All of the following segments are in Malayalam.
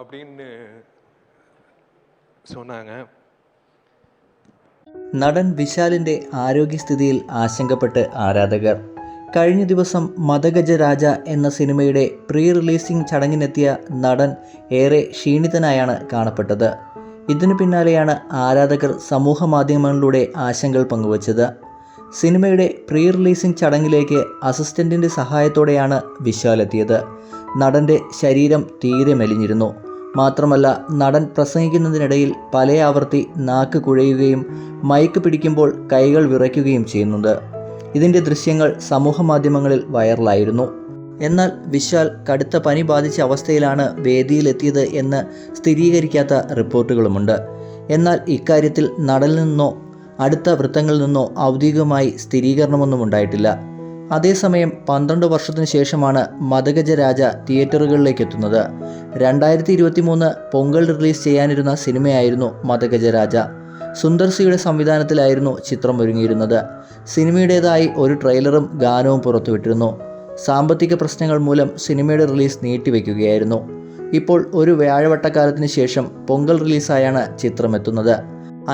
அப்படின்னு சொன்னாங்க. നടൻ വിശാലിൻ്റെ ആരോഗ്യസ്ഥിതിയിൽ ആശങ്കപ്പെട്ട് ആരാധകർ. കഴിഞ്ഞ ദിവസം മദഗജരാജ എന്ന സിനിമയുടെ പ്രീ റിലീസിംഗ് ചടങ്ങിനെത്തിയ നടൻ ഏറെ ക്ഷീണിതനായാണ് കാണപ്പെട്ടത്. ഇതിനു പിന്നാലെയാണ് ആരാധകർ സമൂഹ മാധ്യമങ്ങളിലൂടെ ആശങ്കകൾ പങ്കുവച്ചത്. സിനിമയുടെ പ്രീ റിലീസിംഗ് ചടങ്ങിലേക്ക് അസിസ്റ്റൻറ്റിൻ്റെ സഹായത്തോടെയാണ് വിശാൽ എത്തിയത്. നടൻ്റെ ശരീരം തീരെ മെലിഞ്ഞിരുന്നു. മാത്രമല്ല, നടൻ പ്രസംഗിക്കുന്നതിനിടയിൽ പല ആവർത്തി നാക്ക് കുഴയുകയും മൈക്ക് പിടിക്കുമ്പോൾ കൈകൾ വിറയ്ക്കുകയും ചെയ്യുന്നുണ്ട്. ഇതിൻ്റെ ദൃശ്യങ്ങൾ സമൂഹ മാധ്യമങ്ങളിൽ വൈറലായിരുന്നു. എന്നാൽ വിശാൽ കടുത്ത പനി ബാധിച്ച അവസ്ഥയിലാണ് വേദിയിലെത്തിയത് എന്ന് സ്ഥിരീകരിക്കാത്ത റിപ്പോർട്ടുകളുമുണ്ട്. എന്നാൽ ഇക്കാര്യത്തിൽ നടനിൽ നിന്നോ അടുത്ത വൃത്തങ്ങളിൽ നിന്നോ ഔദ്യോഗികമായി സ്ഥിരീകരണമൊന്നും ഉണ്ടായിട്ടില്ല. അതേസമയം 12 വർഷത്തിനു ശേഷമാണ് മദഗജരാജ തിയേറ്ററുകളിലേക്ക് എത്തുന്നത്. 2023 പൊങ്കൽ റിലീസ് ചെയ്യാനിരുന്ന സിനിമയായിരുന്നു മദഗജരാജ. സുന്ദർസിയുടെ സംവിധാനത്തിലായിരുന്നു ചിത്രം ഒരുങ്ങിയിരുന്നത്. സിനിമയുടേതായി ഒരു ട്രെയിലറും ഗാനവും പുറത്തുവിട്ടിരുന്നു. സാമ്പത്തിക പ്രശ്നങ്ങൾ മൂലം സിനിമയുടെ റിലീസ് നീട്ടിവെക്കുകയായിരുന്നു. ഇപ്പോൾ ഒരു വ്യാഴവട്ടക്കാലത്തിന് ശേഷം പൊങ്കൽ റിലീസായാണ് ചിത്രം എത്തുന്നത്.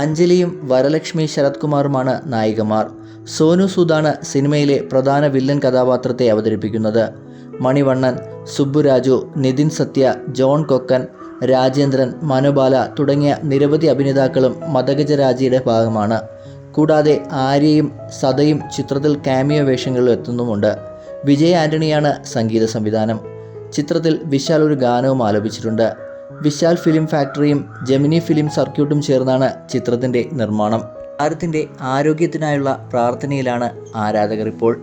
അഞ്ജലിയും വരലക്ഷ്മി ശരത് കുമാറുമാണ് നായികമാർ. സോനു സൂദാണ് സിനിമയിലെ പ്രധാന വില്ലൻ കഥാപാത്രത്തെ അവതരിപ്പിക്കുന്നത്. മണിവണ്ണൻ, സുബ്ബുരാജു, നിതിൻ സത്യ, ജോൺ കൊക്കൻ, രാജേന്ദ്രൻ, മനോബാല തുടങ്ങിയ നിരവധി അഭിനേതാക്കളും മദഗജരാജയുടെ ഭാഗമാണ്. കൂടാതെ ആര്യയും സദയും ചിത്രത്തിൽ കാമിയോ വേഷങ്ങളിൽ എത്തുന്നുമുണ്ട്. വിജയ് ആൻ്റണിയാണ് സംഗീത സംവിധാനം. ചിത്രത്തിൽ വിശാൽ ഒരു ഗാനവും ആലപിച്ചിട്ടുണ്ട്. വിശാൽ ഫിലിം ഫാക്ടറിയും ജെമിനി ഫിലിം സർക്യൂട്ടും ചേർന്നാണ് ചിത്രത്തിൻ്റെ നിർമ്മാണം. താരത്തിൻ്റെ ആരോഗ്യത്തിനായുള്ള പ്രാർത്ഥനയിലാണ് ആരാധകർ ഇപ്പോൾ.